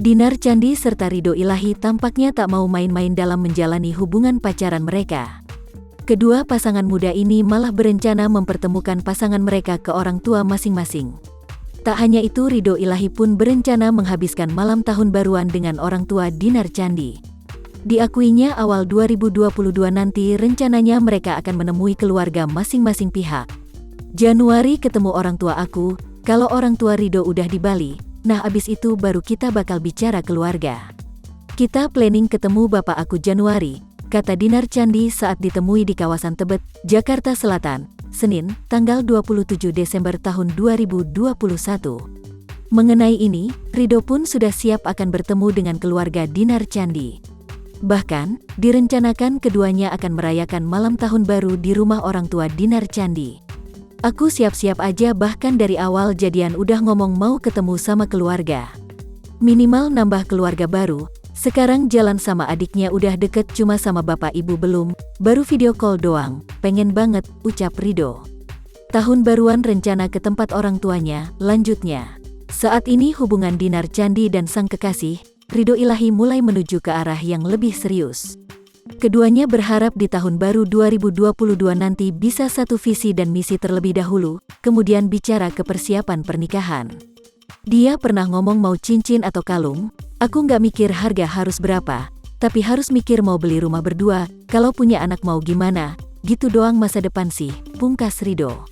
Dinar Candi serta Ridho Ilahi tampaknya tak mau main-main dalam menjalani hubungan pacaran mereka. Kedua pasangan muda ini malah berencana mempertemukan pasangan mereka ke orang tua masing-masing. Tak hanya itu, Ridho Ilahi pun berencana menghabiskan malam tahun baruan dengan orang tua Dinar Candi. Diakuinya awal 2022 nanti rencananya mereka akan menemui keluarga masing-masing pihak. Januari ketemu orang tua aku, kalau orang tua Ridho udah di Bali, nah abis itu baru kita bakal bicara keluarga. Kita planning ketemu bapak aku Januari, kata Dinar Candi saat ditemui di kawasan Tebet, Jakarta Selatan, Senin, tanggal 27 Desember tahun 2021. Mengenai ini, Ridho pun sudah siap akan bertemu dengan keluarga Dinar Candi. Bahkan, direncanakan keduanya akan merayakan malam tahun baru di rumah orang tua Dinar Candi. Aku siap-siap aja, bahkan dari awal jadian udah ngomong mau ketemu sama keluarga. Minimal nambah keluarga baru. Sekarang jalan sama adiknya udah deket, cuma sama bapak ibu belum, baru video call doang, pengen banget, ucap Ridho. Tahun baruan rencana ke tempat orang tuanya, lanjutnya. Saat ini hubungan Dinar Candi dan sang kekasih, Ridho Ilahi mulai menuju ke arah yang lebih serius. Keduanya berharap di tahun baru 2022 nanti bisa satu visi dan misi terlebih dahulu, kemudian bicara ke persiapan pernikahan. Dia pernah ngomong mau cincin atau kalung, aku nggak mikir harga harus berapa, tapi harus mikir mau beli rumah berdua, kalau punya anak mau gimana, gitu doang masa depan sih, pungkas Ridho.